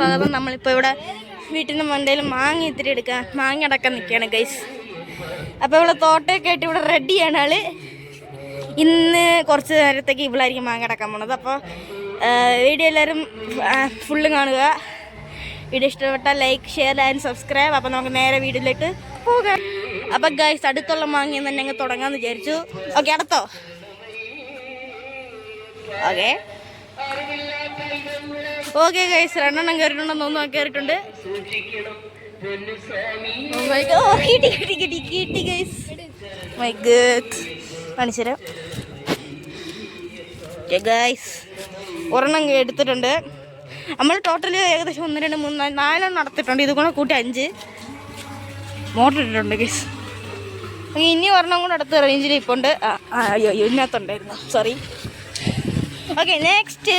സ്വാഗതം. നമ്മളിപ്പോൾ ഇവിടെ വീട്ടിൻ്റെ മണ്ടയിൽ മാങ്ങ ഇത്തിരി എടുക്കാൻ മാങ്ങ അടക്കം നിൽക്കുകയാണ് ഗൈസ്. അപ്പോൾ ഇവിടെ തോട്ടയൊക്കെ ആയിട്ട് ഇവിടെ റെഡിയാണ് ആള്. ഇന്ന് കുറച്ച് നേരത്തേക്ക് ഇവളായിരിക്കും മാങ്ങ അടക്കാൻ പോണത്. അപ്പോൾ വീഡിയോ എല്ലാവരും ഫുള്ള് കാണുക. വീഡിയോ ഇഷ്ടപ്പെട്ടാൽ ലൈക്ക്, ഷെയർ ആൻഡ് സബ്സ്ക്രൈബ്. അപ്പോൾ നമുക്ക് നേരെ വീഡിയോയിലേക്ക് പോകാം. അപ്പം ഗൈസ് അടുത്തുള്ള മാങ്ങ തന്നെ അങ്ങ് തുടങ്ങാമെന്ന് വിചാരിച്ചു. ഓക്കെ, അടുത്തോ? ഓക്കെ ഗൈസ്, രണ്ടെണ്ണം കയറിയിട്ടുണ്ടെന്ന് തോന്നുന്നു. കയറിയിട്ടുണ്ട്. കിട്ടി ഗൈസ്. മൈ ഗോഡ്, കാണിച്ചു തരാം. ഗൈസ് ഒരെണ്ണം എടുത്തിട്ടുണ്ട്. നമ്മൾ ടോട്ടൽ ഏകദേശം 1, 2, 3, 4 നടത്തിയിട്ടുണ്ട്. ഇത് കൂടെ കൂട്ടി 5 മോട്ടർ ഇട്ടിട്ടുണ്ട് ഗൈസ്. ഇനി ഒരെണ്ണം കൂടെ അടുത്ത റേഞ്ചിൽ ഇപ്പോൾ ഉണ്ട്. അയ്യോ ഇതിനകത്തുണ്ടായിരുന്നു, സോറി. Okay, next.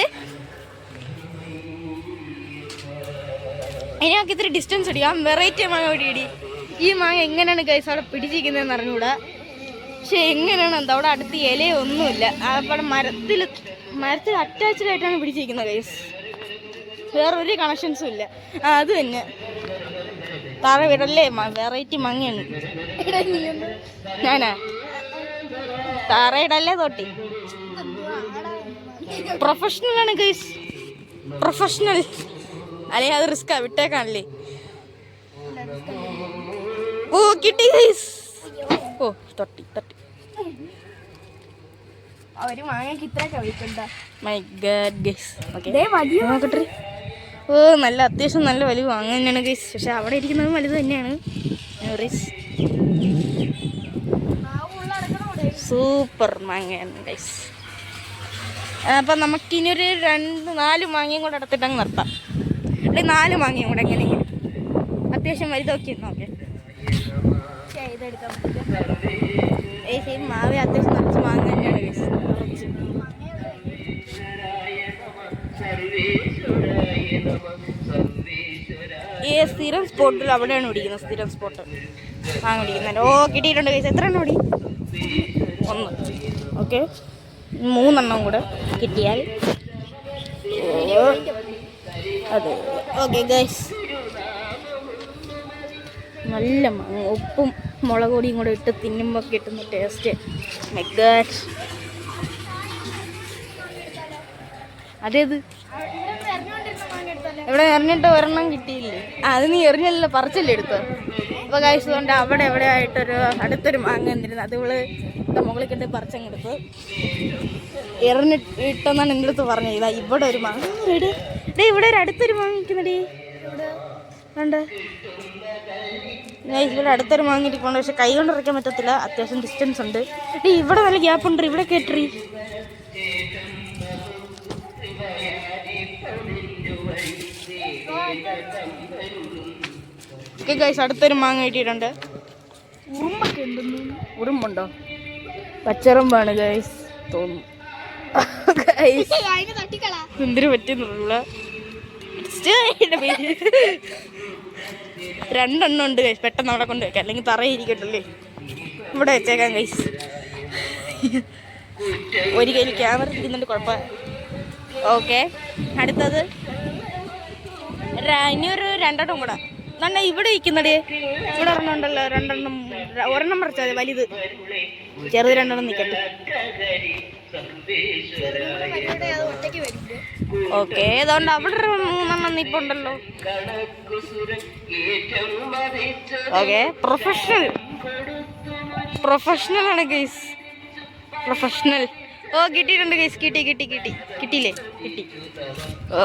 ഇനി നമുക്ക് ഇത്തിരി ഡിസ്റ്റൻസ് ഇടിയാം. വെറൈറ്റി മാങ്ങ ഇടി. ഈ മാങ്ങ എങ്ങനെയാണ് ഗൈസ് അവിടെ പിടിച്ചിരിക്കുന്നതെന്ന് അറിഞ്ഞൂടാ. പക്ഷെ എങ്ങനെയാണ് എന്താ, അവിടെ അടുത്ത് ഇലയൊന്നുമില്ല. അവിടെ മരത്തിൽ അറ്റാച്ച്ഡ് ആയിട്ടാണ് പിടിച്ചിരിക്കുന്നത് ഗൈസ്. വേറൊരു കണക്ഷൻസും ഇല്ല. അത് തന്നെ താഴെ വിടല്ലേ. വെറൈറ്റി മാങ്ങയാണ്. ഞാനാ താറയിടല്ലേ തോട്ടി. പ്രൊഫഷണലാണ് ഗൈസ്, പ്രൊഫഷണൽ. അല്ലെങ്കിൽ അത് റിസ്ക്കാ, വിട്ടേക്കാണല്ലേ. ഓ കിട്ടി ഗൈസ്. ഓ തൊട്ടി അവര് മാങ്ങയ്ക്ക് ഇത്ര കഴിക്കണ്ട. My god guys. ഓക്കെ നോക്കട്ടെ. ഓ നല്ല അത്യാവശ്യം നല്ല വലിയ മാങ്ങ തന്നെയാണ് ഗൈസ്. പക്ഷെ അവിടെ ഇരിക്കുന്നത് വലുത് തന്നെയാണ്. സൂപ്പർ മാങ്ങയാണ് ഗൈസ്. അപ്പം നമുക്കിനൊരു 2-4 മാങ്ങയും കൂടെ എടുത്തിട്ടങ്ങ് നിർത്താം. അല്ലെങ്കിൽ 4 മാങ്ങയും കൂടെ എങ്ങനെയെങ്കിലും അത്യാവശ്യം വലുതൊക്കെ നോക്കെ. ഇതെടുക്കാൻ പറ്റില്ല. മാവ അത്യാവശ്യം നിറച്ച് മാങ്ങ തന്നെയാണ് ഗൈസ്. ഈ സ്ഥിരം സ്പോട്ടിൽ അവിടെയാണ് പിടിക്കുന്നത്. സ്ഥിരം സ്പോട്ട് മാങ്ങ പിടിക്കുന്നുണ്ട്. ഓ കിട്ടിയിട്ടുണ്ട് ഗൈസ്. എത്ര എണ്ണം പിടി? 1. ഓക്കെ, 3 എണ്ണം കൂടെ കിട്ടിയാൽ അതെ. ഓക്കെ ഗൈസ്, നല്ല മാങ്ങ. ഉപ്പും മുളക് പൊടിയും കൂടെ ഇട്ട് തിന്നുമ്പോൾ കിട്ടുന്ന ടേസ്റ്റ്. My God. അതേത് ഇവിടെ എറിഞ്ഞിട്ട് ഒരെണ്ണം കിട്ടിയില്ലേ? അത് നീ എറിഞ്ഞല്ലോ, പറിച്ചല്ലേ എടുത്തത്. അപ്പോൾ ഗൈസ് കൊണ്ട് അവിടെ എവിടെ ആയിട്ടൊരു അടുത്തൊരു മാങ്ങ എന്നിരുന്നു. അത് ഇവള് മുകളിൽ കിട്ടി പറിച്ചങ്ങെടുത്ത് എറിഞ്ഞിട്ടെന്നാണ് എൻ്റെ അടുത്ത് പറഞ്ഞത്. ഇതാ ഇവിടെ ഒരു മാങ്ങ. ഇവിടെ ഒരു അടുത്തൊരു മാങ്ങ നിൽക്കുന്നടി. ഉണ്ട് ഗൈസ്, ഇവിടെ അടുത്തൊരു മാങ്ങ ഇരിക്കുന്നുണ്ട്. പക്ഷെ കൈ കൊണ്ട് ഇറക്കാൻ പറ്റത്തില്ല, അത്യാവശ്യം ഡിസ്റ്റൻസ് ഉണ്ട്. ഇവിടെ നല്ല ഗ്യാപ്പ് ഉണ്ട്. ഇവിടെ കേട്ടറി. ഓക്കെ ഗൈസ്, അടുത്തൊരു മാങ്ങ കിട്ടിയിട്ടുണ്ട്. ഉറുമ്പുണ്ടോ? പച്ചറുമ്പാണ് ഗൈസ് തോന്നുന്നു. എന്തിനു പറ്റുന്നുള്ള 2 എണ്ണം ഉണ്ട് ഗൈസ്. പെട്ടെന്ന് അവിടെ കൊണ്ട് വെക്കാം, അല്ലെങ്കിൽ തറയിരിക്കട്ടല്ലേ. ഇവിടെ വെച്ചേക്കാം ഗൈസ്. ഒരു കയ്യിൽ ക്യാമറ ഇരിക്കുന്നുണ്ട്, കുഴപ്പമില്ല. ഓക്കെ, അടുത്തത് ഇനിയൊരു 2 എണ്ണം കൂടെ. നല്ല ഇവിടെ ഇരിക്കുന്നടേ. ഇവിടെ ഒരെണ്ണം ഉണ്ടല്ലോ. 2 എണ്ണം. ഒരെണ്ണം പറിച്ചാൽ വലുത്, ചെറുത് 2 എണ്ണം നിൽക്കട്ടെ. ഓക്കെ, അതുകൊണ്ട് അവിടെ 3 എണ്ണം നിൽപ്പുണ്ടല്ലോ. ഓക്കെ, പ്രൊഫഷണൽ ആണ് ഗൈസ്, പ്രൊഫഷണൽ. ഓ കിട്ടിയിട്ടുണ്ട് ഗൈസ്. കിട്ടിയില്ലേ? കിട്ടി. ഓ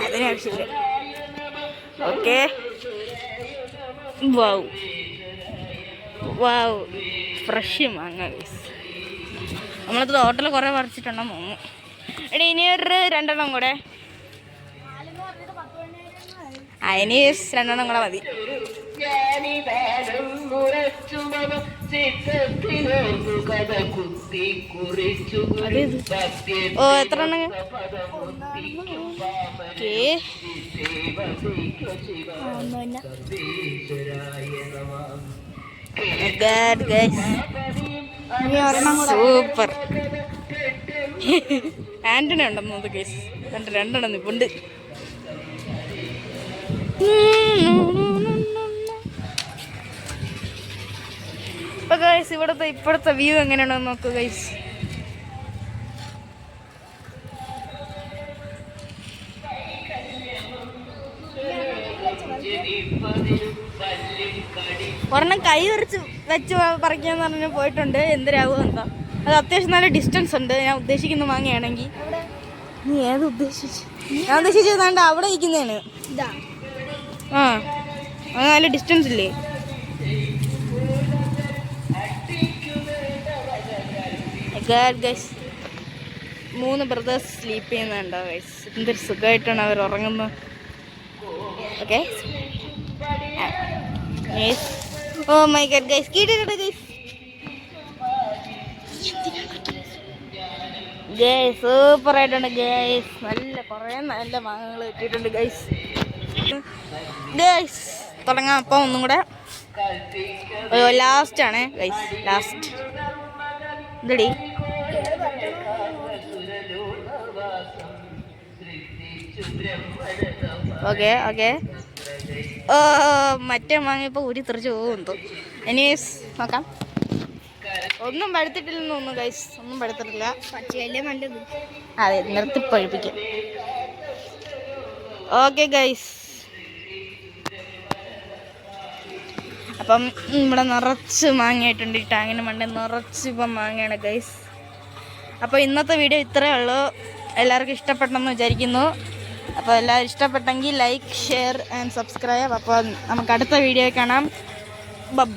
അതിനാവശ്യമില്ല. ഓക്കെ, വാവ് ഫ്രഷ് മാങ്ങ ഗൈസ്. നമ്മളത് തോട്ടത്തിൽ കുറേ പറിച്ചിട്ടുണ്ടെന്ന് തോന്നുന്നു. ഇനിയൊരു 2 എണ്ണം കൂടെ. അതിന് 2 എണ്ണം കൂടെ മതി. ഓ എത്ര എണ്ണം? സൂപ്പർ. ആന്റണി ഉണ്ടെന്നത് കേസ് രണ്ടെണ്ണം നിപ്പുണ്ട്. അപ്പൊ ഗൈസ് ഇപ്പോഴത്തെ വ്യൂ എങ്ങനെയാണെന്ന് നോക്കൂ ഗൈസ്. ഒരെണ്ണം കൈ വെച്ച് പറിക്കാന്ന് പറഞ്ഞ് പോയിട്ടുണ്ട്. എന്തിനാവും എന്താ, അത് അത്യാവശ്യം നല്ല ഡിസ്റ്റൻസ് ഉണ്ട്. ഞാൻ ഉദ്ദേശിക്കുന്ന മാങ്ങയാണെങ്കിൽ. നീ ഏത് ഉദ്ദേശിച്ചു? ഞാൻ ഉദ്ദേശിച്ചതാണ്ട് അവിടെ ഇരിക്കുന്നതാണ്. ആ അത് നല്ല ഡിസ്റ്റൻസ് ഇല്ലേ? ഗൈസ് 3 ബ്രദേഴ്സ് സ്ലീപ്പ് ചെയ്യുന്നുണ്ടോ ഗൈസ്? എന്തൊരു സുഖമായിട്ടാണ് അവർ ഉറങ്ങുന്നത്. Okay oh my god guys, കേട്ടിട്ടുണ്ട് ഗൈസ്. ഗൈസ് സൂപ്പർ ആയിട്ടുണ്ട് ഗൈസ്. കുറേ നല്ല മാങ്ങകൾ കിട്ടിയിട്ടുണ്ട് ഗൈസ്. ഗൈസ് തുടങ്ങാം. അപ്പം ഒന്നും കൂടെ ലാസ്റ്റ് ആണ് ഗൈസ്, ലാസ്റ്റ് ഇതടി. Okay okay. ഓ മറ്റേ മാങ്ങ ഇപ്പോൾ തെറിച്ച് പോകുന്നു. എനിവേസ് നോക്കാം. ഒന്നും പഴുത്തിട്ടില്ലെന്ന് തോന്നുന്നു ഗൈസ്, ഒന്നും പഴുത്തിട്ടില്ല. അതെ, നിർത്തി പഴുപ്പിക്കാം. ഓക്കെ ഗൈസ്, അപ്പം ഇവിടെ നിറച്ച് മാങ്ങയായിട്ടുണ്ട്. ഈ ടാങ്ങിന് മണ്ട നിറച്ച് ഇപ്പം മാങ്ങയാണ് ഗൈസ്. അപ്പോൾ ഇന്നത്തെ വീഡിയോ ഇത്രയേ ഉള്ളൂ. എല്ലാവർക്കും ഇഷ്ടപ്പെട്ടെന്ന് വിചാരിക്കുന്നു. അപ്പോൾ എല്ലാവരും ഇഷ്ടപ്പെട്ടെങ്കിൽ ലൈക്ക്, ഷെയർ ആൻഡ് സബ്സ്ക്രൈബ്. അപ്പോൾ നമുക്ക് അടുത്ത വീഡിയോ കാണാം. ബൈ.